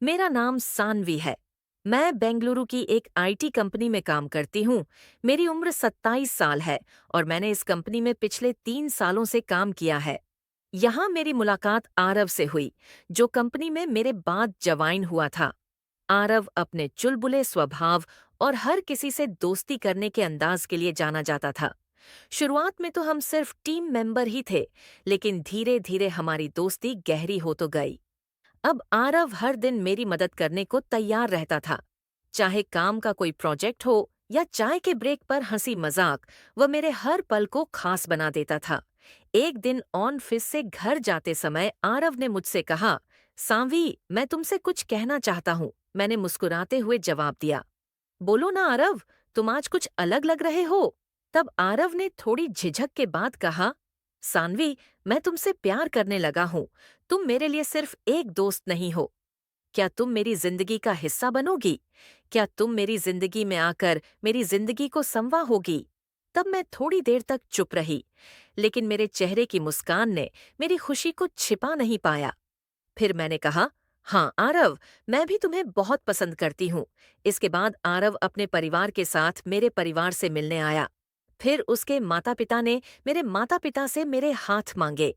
मेरा नाम सान्वी है। मैं बेंगलुरु की एक आईटी कंपनी में काम करती हूँ। मेरी उम्र 27 साल है और मैंने इस कंपनी में पिछले 3 सालों से काम किया है। यहाँ मेरी मुलाकात आरव से हुई, जो कंपनी में मेरे बाद ज्वाइन हुआ था। आरव अपने चुलबुले स्वभाव और हर किसी से दोस्ती करने के अंदाज के लिए जाना जाता था। शुरुआत में तो हम सिर्फ टीम मेंबर ही थे, लेकिन धीरे धीरे हमारी दोस्ती गहरी हो तो गई। अब आरव हर दिन मेरी मदद करने को तैयार रहता था। चाहे काम का कोई प्रोजेक्ट हो या चाय के ब्रेक पर हंसी मजाक, वह मेरे हर पल को खास बना देता था। एक दिन ऑफिस से घर जाते समय आरव ने मुझसे कहा, सांवी, मैं तुमसे कुछ कहना चाहता हूँ। मैंने मुस्कुराते हुए जवाब दिया, बोलो ना आरव, तुम आज कुछ अलग लग रहे हो। तब आरव ने थोड़ी झिझक के बाद कहा, सानवी, मैं तुमसे प्यार करने लगा हूँ। तुम मेरे लिए सिर्फ एक दोस्त नहीं हो। क्या तुम मेरी जिंदगी का हिस्सा बनोगी? क्या तुम मेरी जिंदगी में आकर मेरी जिंदगी को संवा होगी? तब मैं थोड़ी देर तक चुप रही, लेकिन मेरे चेहरे की मुस्कान ने मेरी खुशी को छिपा नहीं पाया। फिर मैंने कहा, हाँ आरव, मैं भी तुम्हें बहुत पसंद करती हूँ। इसके बाद आरव अपने परिवार के साथ मेरे परिवार से मिलने आया। फिर उसके माता पिता ने मेरे माता पिता से मेरे हाथ मांगे।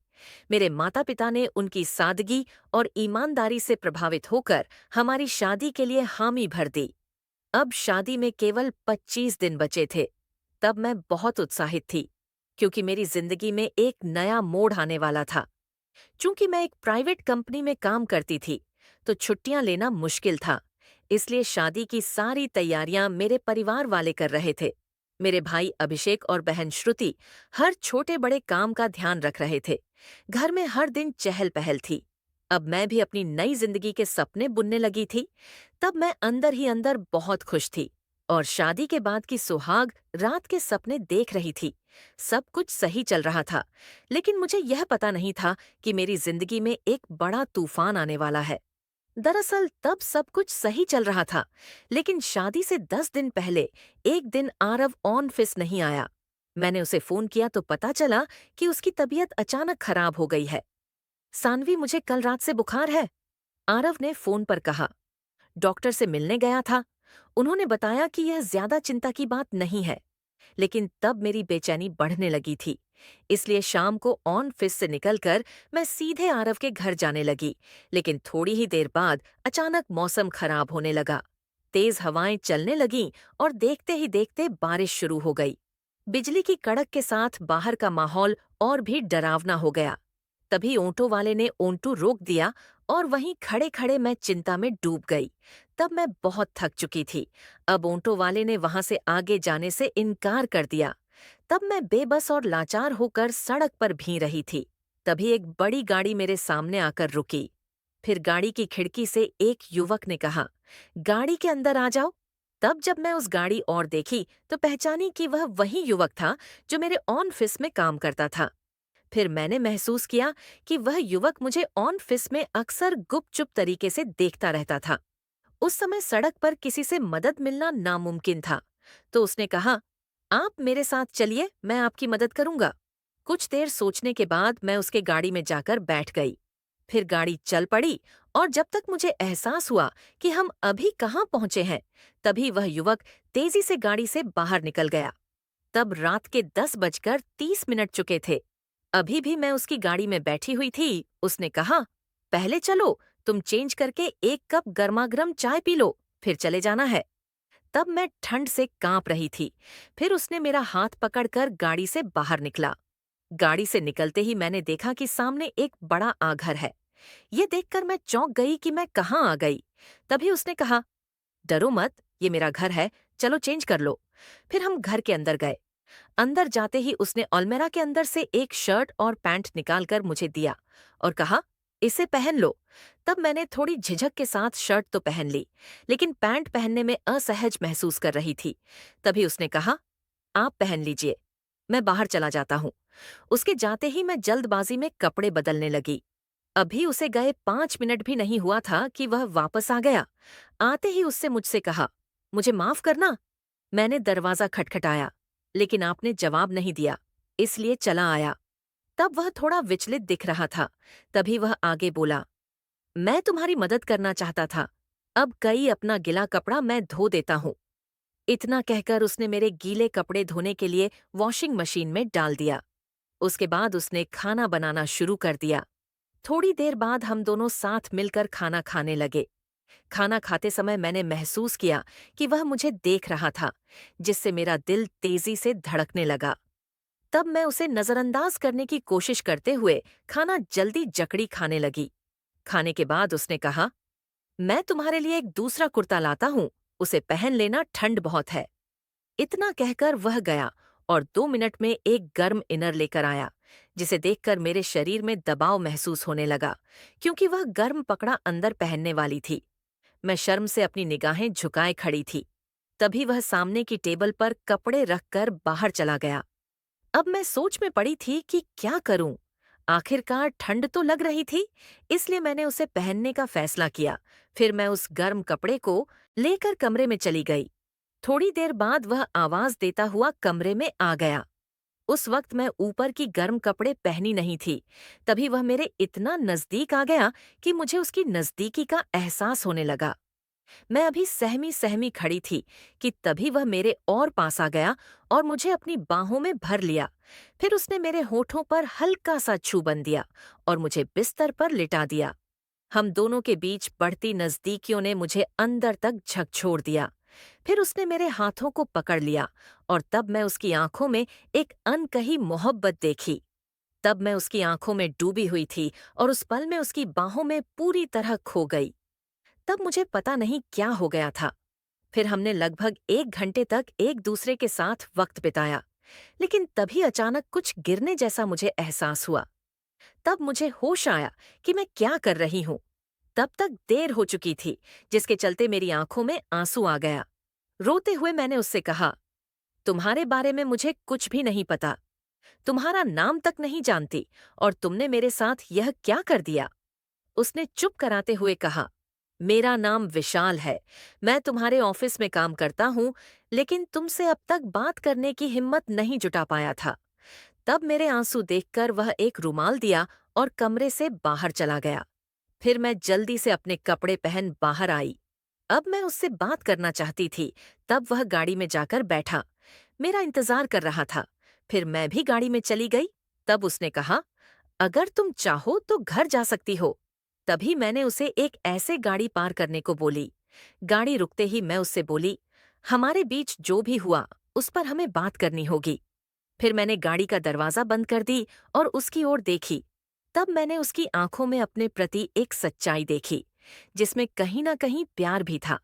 मेरे माता पिता ने उनकी सादगी और ईमानदारी से प्रभावित होकर हमारी शादी के लिए हामी भर दी। अब शादी में केवल 25 दिन बचे थे। तब मैं बहुत उत्साहित थी, क्योंकि मेरी जिंदगी में एक नया मोड़ आने वाला था। चूंकि मैं एक प्राइवेट कंपनी में काम करती थी, तो छुट्टियां लेना मुश्किल था। इसलिए शादी की सारी तैयारियां मेरे परिवार वाले कर रहे थे। मेरे भाई अभिषेक और बहन श्रुति हर छोटे बड़े काम का ध्यान रख रहे थे। घर में हर दिन चहल पहल थी। अब मैं भी अपनी नई जिंदगी के सपने बुनने लगी थी। तब मैं अंदर ही अंदर बहुत खुश थी और शादी के बाद की सुहाग रात के सपने देख रही थी। सब कुछ सही चल रहा था, लेकिन मुझे यह पता नहीं था कि मेरी जिंदगी में एक बड़ा तूफान आने वाला है। दरअसल तब सब कुछ सही चल रहा था, लेकिन शादी से 10 दिन पहले एक दिन आरव ऑफिस नहीं आया। मैंने उसे फोन किया तो पता चला कि उसकी तबीयत अचानक खराब हो गई है। सानवी, मुझे कल रात से बुखार है, आरव ने फोन पर कहा। डॉक्टर से मिलने गया था। उन्होंने बताया कि यह ज्यादा चिंता की बात नहीं है। लेकिन तब मेरी बेचैनी बढ़ने लगी थी। इसलिए शाम को ऑफिस से निकलकर मैं सीधे आरव के घर जाने लगी। लेकिन थोड़ी ही देर बाद अचानक मौसम खराब होने लगा। तेज हवाएं चलने लगीं और देखते ही देखते बारिश शुरू हो गई। बिजली की कड़क के साथ बाहर का माहौल और भी डरावना हो गया। तभी ऑटो वाले ने ऑटो रोक दिया और वहीं खड़े खड़े मैं चिंता में डूब गई। तब मैं बहुत थक चुकी थी। अब ऑटो वाले ने वहां से आगे जाने से इनकार कर दिया। तब मैं बेबस और लाचार होकर सड़क पर भीं रही थी। तभी एक बड़ी गाड़ी मेरे सामने आकर रुकी। फिर गाड़ी की खिड़की से एक युवक ने कहा, गाड़ी के अंदर आ जाओ। तब जब मैं उस गाड़ी और देखी तो पहचानी कि वह वही युवक था जो मेरे ऑफिस में काम करता था। फिर मैंने महसूस किया कि वह युवक मुझे ऑफिस में अक्सर गुपचुप तरीके से देखता रहता था। उस समय सड़क पर किसी से मदद मिलना नामुमकिन था। तो उसने कहा, आप मेरे साथ चलिए, मैं आपकी मदद करूंगा। कुछ देर सोचने के बाद मैं उसके गाड़ी में जाकर बैठ गई। फिर गाड़ी चल पड़ी और जब तक मुझे एहसास हुआ कि हम अभी कहाँ पहुंचे हैं, तभी वह युवक तेजी से गाड़ी से बाहर निकल गया। तब रात के 10 बजकर 30 मिनट चुके थे। अभी भी मैं उसकी गाड़ी में बैठी हुई थी। उसने कहा, पहले चलो, तुम चेंज करके एक कप गर्मागर्म चाय पी लो, फिर चले जाना है। तब मैं ठंड से कांप रही थी। फिर उसने मेरा हाथ पकड़कर गाड़ी से बाहर निकला। गाड़ी से निकलते ही मैंने देखा कि सामने एक बड़ा आघर है। ये देखकर मैं चौंक गई कि मैं कहाँ आ गई। तभी उसने कहा, डरो मत, ये मेरा घर है, चलो चेंज कर लो। फिर हम घर के अंदर गए। अंदर जाते ही उसने अलमीरा के अंदर से एक शर्ट और पैंट निकालकर मुझे दिया और कहा, इसे पहन लो। तब मैंने थोड़ी झिझक के साथ शर्ट तो पहन ली, लेकिन पैंट पहनने में असहज महसूस कर रही थी। तभी उसने कहा, आप पहन लीजिए, मैं बाहर चला जाता हूँ। उसके जाते ही मैं जल्दबाजी में कपड़े बदलने लगी। अभी उसे गए 5 मिनट भी नहीं हुआ था कि वह वापस आ गया। आते ही उससे मुझसे कहा, मुझे माफ करना। मैंने दरवाजा खटखटाया, लेकिन आपने जवाब नहीं दिया, इसलिए चला आया। तब वह थोड़ा विचलित दिख रहा था। तभी वह आगे बोला, मैं तुम्हारी मदद करना चाहता था, अब कई अपना गिला कपड़ा मैं धो देता हूँ। इतना कहकर उसने मेरे गीले कपड़े धोने के लिए वॉशिंग मशीन में डाल दिया। उसके बाद उसने खाना बनाना शुरू कर दिया। थोड़ी देर बाद हम दोनों साथ मिलकर खाना खाने लगे। खाना खाते समय मैंने महसूस किया कि वह मुझे देख रहा था, जिससे मेरा दिल तेजी से धड़कने लगा। तब मैं उसे नजरअंदाज करने की कोशिश करते हुए खाना जल्दी जकड़ी खाने लगी। खाने के बाद उसने कहा, मैं तुम्हारे लिए एक दूसरा कुर्ता लाता हूँ, उसे पहन लेना, ठंड बहुत है। इतना कहकर वह गया और 2 मिनट में एक गर्म इनर लेकर आया, जिसे देखकर मेरे शरीर में दबाव महसूस होने लगा, क्योंकि वह गर्म कपड़ा अंदर पहनने वाली थी। मैं शर्म से अपनी निगाहें झुकाए खड़ी थी। तभी वह सामने की टेबल पर कपड़े रखकर बाहर चला गया। अब मैं सोच में पड़ी थी कि क्या करूं। आखिरकार ठंड तो लग रही थी, इसलिए मैंने उसे पहनने का फैसला किया। फिर मैं उस गर्म कपड़े को लेकर कमरे में चली गई। थोड़ी देर बाद वह आवाज देता हुआ कमरे में आ गया। उस वक्त मैं ऊपर की गर्म कपड़े पहनी नहीं थी। तभी वह मेरे इतना नजदीक आ गया कि मुझे उसकी नजदीकी का एहसास होने लगा। मैं अभी सहमी सहमी खड़ी थी कि तभी वह मेरे और पास आ गया और मुझे अपनी बाहों में भर लिया। फिर उसने मेरे होठों पर हल्का सा चुंबन दिया और मुझे बिस्तर पर लिटा दिया। हम दोनों के बीच बढ़ती नजदीकियों ने मुझे अंदर तक झकझोर दिया। फिर उसने मेरे हाथों को पकड़ लिया और तब मैं उसकी आंखों में एक अनकही मोहब्बत देखी। तब मैं उसकी आंखों में डूबी हुई थी और उस पल में उसकी बाहों में पूरी तरह खो गई। तब मुझे पता नहीं क्या हो गया था। फिर हमने लगभग 1 घंटे तक एक दूसरे के साथ वक्त बिताया, लेकिन तभी अचानक कुछ गिरने जैसा मुझे एहसास हुआ। तब मुझे होश आया कि मैं क्या कर रही हूँ। तब तक देर हो चुकी थी, जिसके चलते मेरी आंखों में आंसू आ गया। रोते हुए मैंने उससे कहा, तुम्हारे बारे में मुझे कुछ भी नहीं पता, तुम्हारा नाम तक नहीं जानती, और तुमने मेरे साथ यह क्या कर दिया? उसने चुप कराते हुए कहा, मेरा नाम विशाल है, मैं तुम्हारे ऑफिस में काम करता हूँ, लेकिन तुमसे अब तक बात करने की हिम्मत नहीं जुटा पाया था। तब मेरे आंसू देखकर वह एक रुमाल दिया और कमरे से बाहर चला गया। फिर मैं जल्दी से अपने कपड़े पहन बाहर आई। अब मैं उससे बात करना चाहती थी। तब वह गाड़ी में जाकर बैठा, मेरा इंतजार कर रहा था। फिर मैं भी गाड़ी में चली गई। तब उसने कहा, अगर तुम चाहो तो घर जा सकती हो। तभी मैंने उसे एक ऐसे गाड़ी पार करने को बोली। गाड़ी रुकते ही मैं उससे बोली, हमारे बीच जो भी हुआ उस पर हमें बात करनी होगी। फिर मैंने गाड़ी का दरवाजा बंद कर दी और उसकी ओर देखी। तब मैंने उसकी आंखों में अपने प्रति एक सच्चाई देखी, जिसमें कहीं न कहीं प्यार भी था।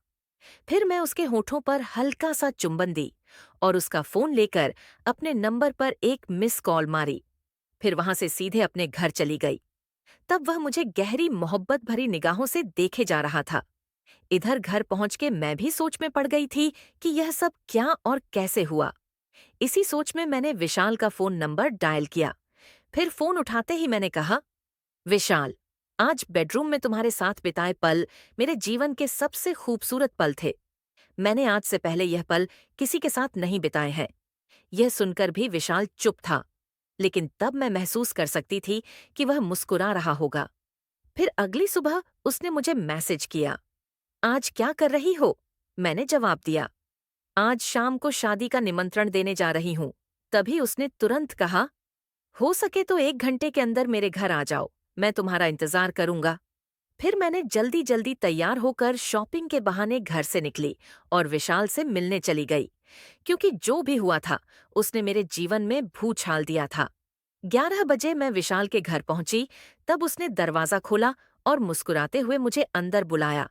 फिर मैं उसके होठों पर हल्का सा चुंबन दी और उसका फोन लेकर अपने नंबर पर एक मिस कॉल मारी। फिर वहां से सीधे अपने घर चली गई। तब वह मुझे गहरी मोहब्बत भरी निगाहों से देखे जा रहा था। इधर घर पहुंच के मैं भी सोच में पड़ गई थी कि यह सब क्या और कैसे हुआ। इसी सोच में मैंने विशाल का फोन नंबर डायल किया। फिर फोन उठाते ही मैंने कहा, विशाल, आज बेडरूम में तुम्हारे साथ बिताए पल मेरे जीवन के सबसे खूबसूरत पल थे। मैंने आज से पहले यह पल किसी के साथ नहीं बिताए हैं। यह सुनकर भी विशाल चुप था, लेकिन तब मैं महसूस कर सकती थी कि वह मुस्कुरा रहा होगा। फिर अगली सुबह उसने मुझे मैसेज किया, आज क्या कर रही हो? मैंने जवाब दिया, आज शाम को शादी का निमंत्रण देने जा रही हूँ। तभी उसने तुरंत कहा, हो सके तो 1 घंटे के अंदर मेरे घर आ जाओ, मैं तुम्हारा इंतजार करूंगा। फिर मैंने जल्दी जल्दी तैयार होकर शॉपिंग के बहाने घर से निकली और विशाल से मिलने चली गई, क्योंकि जो भी हुआ था उसने मेरे जीवन में भूचाल दिया था। 11 बजे मैं विशाल के घर पहुंची। तब उसने दरवाजा खोला और मुस्कुराते हुए मुझे अंदर बुलाया।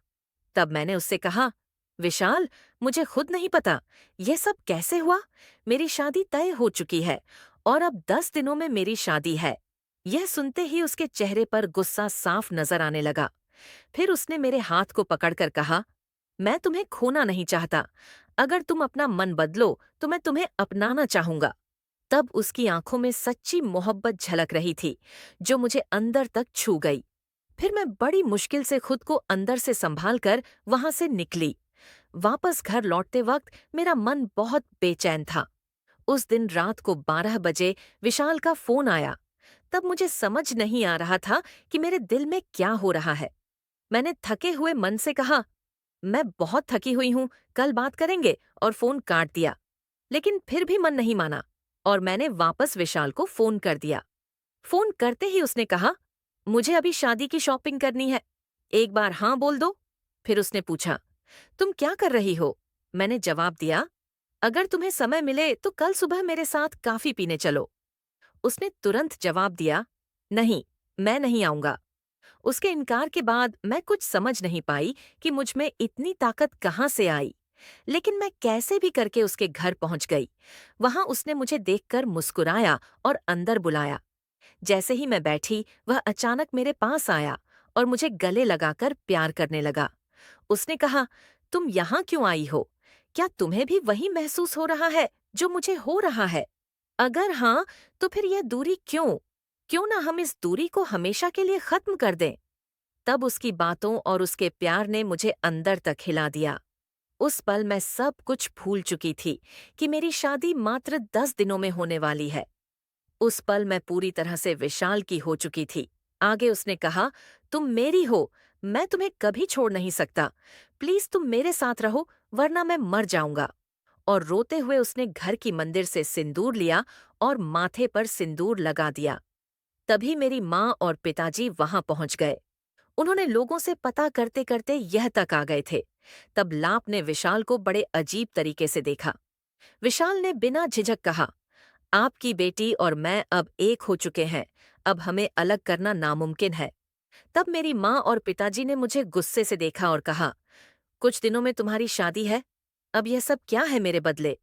तब मैंने उससे कहा, विशाल, मुझे खुद नहीं पता ये सब कैसे हुआ। मेरी शादी तय हो चुकी है और अब 10 दिनों में मेरी शादी है। यह सुनते ही उसके चेहरे पर गुस्सा साफ नजर आने लगा। फिर उसने मेरे हाथ को पकड़कर कहा, मैं तुम्हें खोना नहीं चाहता। अगर तुम अपना मन बदलो तो मैं तुम्हें अपनाना चाहूंगा। तब उसकी आंखों में सच्ची मोहब्बत झलक रही थी, जो मुझे अंदर तक छू गई। फिर मैं बड़ी मुश्किल से खुद को अंदर से संभाल कर वहां से निकली। वापस घर लौटते वक्त मेरा मन बहुत बेचैन था। उस दिन रात को 12 बजे विशाल का फोन आया। तब मुझे समझ नहीं आ रहा था कि मेरे दिल में क्या हो रहा है। मैंने थके हुए मन से कहा, मैं बहुत थकी हुई हूँ, कल बात करेंगे, और फोन काट दिया। लेकिन फिर भी मन नहीं माना और मैंने वापस विशाल को फोन कर दिया। फोन करते ही उसने कहा, मुझे अभी शादी की शॉपिंग करनी है, एक बार हाँ बोल दो। फिर उसने पूछा, तुम क्या कर रही हो? मैंने जवाब दिया, अगर तुम्हें समय मिले तो कल सुबह मेरे साथ कॉफी पीने चलो। उसने तुरंत जवाब दिया, नहीं, मैं नहीं आऊंगा। उसके इनकार के बाद मैं कुछ समझ नहीं पाई कि मुझ में इतनी ताकत कहाँ से आई। लेकिन मैं कैसे भी करके उसके घर पहुंच गई। वहां उसने मुझे देखकर मुस्कुराया और अंदर बुलाया। जैसे ही मैं बैठी, वह अचानक मेरे पास आया और मुझे गले लगाकर प्यार करने लगा। उसने कहा, तुम यहाँ क्यों आई हो? क्या तुम्हें भी वही महसूस हो रहा है जो मुझे हो रहा है? अगर हाँ, तो फिर यह दूरी क्यों? क्यों ना हम इस दूरी को हमेशा के लिए खत्म कर दें? तब उसकी बातों और उसके प्यार ने मुझे अंदर तक हिला दिया। उस पल मैं सब कुछ भूल चुकी थी कि मेरी शादी मात्र 10 दिनों में होने वाली है। उस पल मैं पूरी तरह से विशाल की हो चुकी थी। आगे उसने कहा, तुम मेरी हो, मैं तुम्हें कभी छोड़ नहीं सकता। प्लीज तुम मेरे साथ रहो, वरना मैं मर जाऊंगा। और रोते हुए उसने घर की मंदिर से सिंदूर लिया और माथे पर सिंदूर लगा दिया। तभी मेरी माँ और पिताजी वहां पहुंच गए। उन्होंने लोगों से पता करते करते यह तक आ गए थे। तब लाप ने विशाल को बड़े अजीब तरीके से देखा। विशाल ने बिना झिझक कहा, आपकी बेटी और मैं अब एक हो चुके हैं, अब हमें अलग करना नामुमकिन है। तब मेरी माँ और पिताजी ने मुझे गुस्से से देखा और कहा, कुछ दिनों में तुम्हारी शादी है, अब यह सब क्या है मेरे बदले?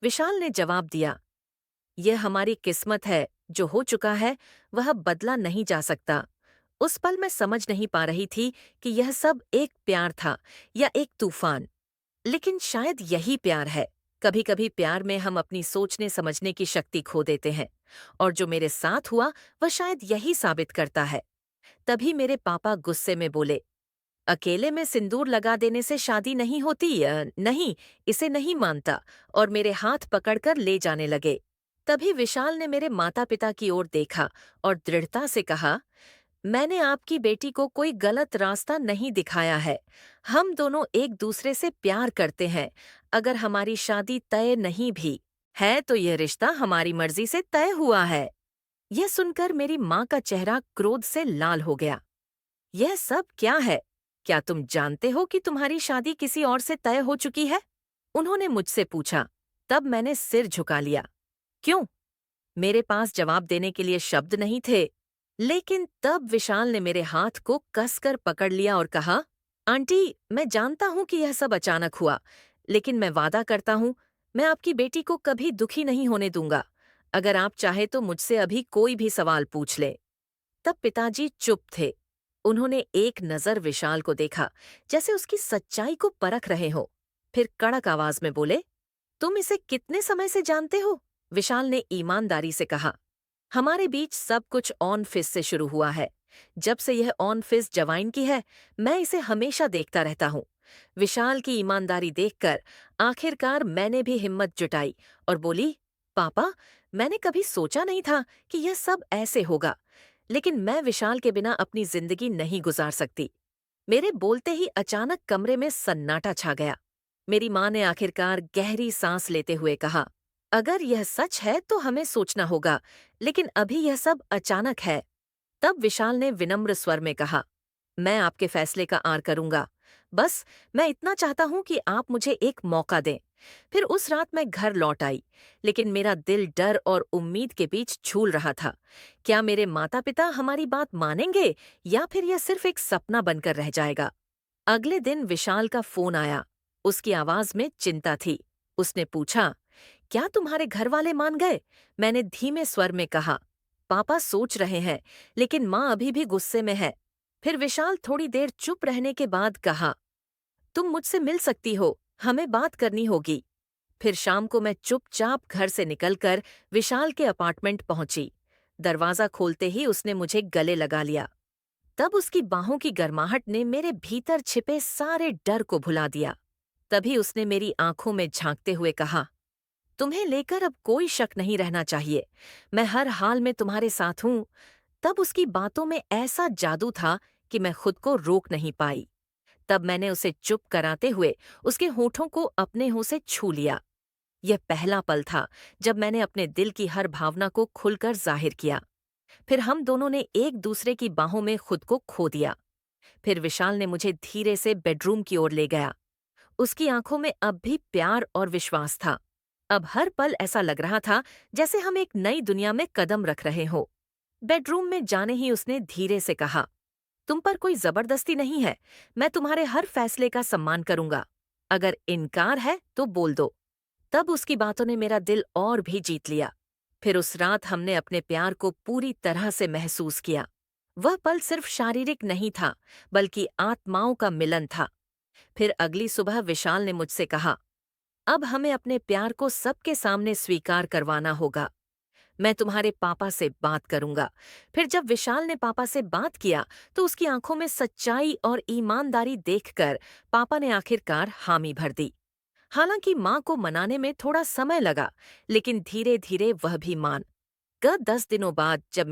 विशाल ने जवाब दिया, यह हमारी किस्मत है, जो हो चुका है वह बदला नहीं जा सकता। उस पल मैं समझ नहीं पा रही थी कि यह सब एक प्यार था या एक तूफान। लेकिन शायद यही प्यार है। कभी कभी प्यार में हम अपनी सोचने समझने की शक्ति खो देते हैं, और जो मेरे साथ हुआ वह शायद यही साबित करता है। तभी मेरे पापा गुस्से में बोले, अकेले में सिंदूर लगा देने से शादी नहीं होती, नहीं, इसे नहीं मानता, और मेरे हाथ पकड़कर ले जाने लगे। तभी विशाल ने मेरे माता पिता की ओर देखा और दृढ़ता से कहा, मैंने आपकी बेटी को कोई गलत रास्ता नहीं दिखाया है। हम दोनों एक दूसरे से प्यार करते हैं। अगर हमारी शादी तय नहीं भी है तो यह रिश्ता हमारी मर्जी से तय हुआ है। यह सुनकर मेरी माँ का चेहरा क्रोध से लाल हो गया। यह सब क्या है? क्या तुम जानते हो कि तुम्हारी शादी किसी और से तय हो चुकी है? उन्होंने मुझसे पूछा। तब मैंने सिर झुका लिया। क्यों? मेरे पास जवाब देने के लिए शब्द नहीं थे। लेकिन तब विशाल ने मेरे हाथ को कसकर पकड़ लिया और कहा, आंटी, मैं जानता हूं कि यह सब अचानक हुआ, लेकिन मैं वादा करता हूं, मैं आपकी बेटी को कभी दुखी नहीं होने दूंगा। अगर आप चाहे तो मुझसे अभी कोई भी सवाल पूछ ले। तब पिताजी चुप थे। उन्होंने एक नजर विशाल को देखा, जैसे उसकी सच्चाई को परख रहे हो। फिर कड़क आवाज में बोले, तुम इसे कितने समय से जानते हो? विशाल ने ईमानदारी से कहा, हमारे बीच सब कुछ ऑन फिस से शुरू हुआ है। जब से यह ऑन फिस जवाइन की है, मैं इसे हमेशा देखता रहता हूँ। विशाल की ईमानदारी देखकर आखिरकार मैंने भी हिम्मत जुटाई और बोली, पापा, मैंने कभी सोचा नहीं था कि यह सब ऐसे होगा, लेकिन मैं विशाल के बिना अपनी जिंदगी नहीं गुजार सकती। मेरे बोलते ही अचानक कमरे में सन्नाटा छा गया। मेरी माँ ने आखिरकार गहरी सांस लेते हुए कहा, अगर यह सच है तो हमें सोचना होगा, लेकिन अभी यह सब अचानक है। तब विशाल ने विनम्र स्वर में कहा, मैं आपके फैसले का आर करूंगा। बस मैं इतना चाहता हूं कि आप मुझे एक मौका दें। फिर उस रात मैं घर लौट आई, लेकिन मेरा दिल डर और उम्मीद के बीच झूल रहा था। क्या मेरे माता पिता हमारी बात मानेंगे या फिर यह सिर्फ एक सपना बनकर रह जाएगा? अगले दिन विशाल का फोन आया। उसकी आवाज में चिंता थी। उसने पूछा, क्या तुम्हारे घर वाले मान गए? मैंने धीमे स्वर में कहा, पापा सोच रहे हैं, लेकिन माँ अभी भी गुस्से में है। फिर विशाल थोड़ी देर चुप रहने के बाद कहा, तुम मुझसे मिल सकती हो, हमें बात करनी होगी। फिर शाम को मैं चुपचाप घर से निकलकर विशाल के अपार्टमेंट पहुंची। दरवाजा खोलते ही उसने मुझे गले लगा लिया। तब उसकी बाहों की गर्माहट ने मेरे भीतर छिपे सारे डर को भुला दिया। तभी उसने मेरी आंखों में झांकते हुए कहा, तुम्हें लेकर अब कोई शक नहीं रहना चाहिए। मैं हर हाल में तुम्हारे साथ हूं। तब उसकी बातों में ऐसा जादू था कि मैं खुद को रोक नहीं पाई। तब मैंने उसे चुप कराते हुए उसके होठों को अपने होंठ से छू लिया। यह पहला पल था जब मैंने अपने दिल की हर भावना को खुलकर जाहिर किया। फिर हम दोनों ने एक दूसरे की बाहों में खुद को खो दिया। फिर विशाल ने मुझे धीरे से बेडरूम की ओर ले गया। उसकी आंखों में अब भी प्यार और विश्वास था। अब हर पल ऐसा लग रहा था जैसे हम एक नई दुनिया में कदम रख रहे हो। बेडरूम में जाने ही उसने धीरे से कहा, तुम पर कोई जबरदस्ती नहीं है। मैं तुम्हारे हर फैसले का सम्मान करूंगा। अगर इनकार है तो बोल दो। तब उसकी बातों ने मेरा दिल और भी जीत लिया। फिर उस रात हमने अपने प्यार को पूरी तरह से महसूस किया। वह पल सिर्फ शारीरिक नहीं था, बल्कि आत्माओं का मिलन था। फिर अगली सुबह विशाल ने मुझसे कहा, अब हमें अपने प्यार को सबके सामने स्वीकार करवाना होगा। मैं तुम्हारे पापा से बात करूंगा। फिर जब विशाल ने पापा से बात किया तो उसकी आंखों में सच्चाई और ईमानदारी देखकर पापा ने आखिरकार हामी भर दी। हालांकि मां को मनाने में थोड़ा समय लगा, लेकिन धीरे धीरे वह भी मान। 10 दिनों बाद जब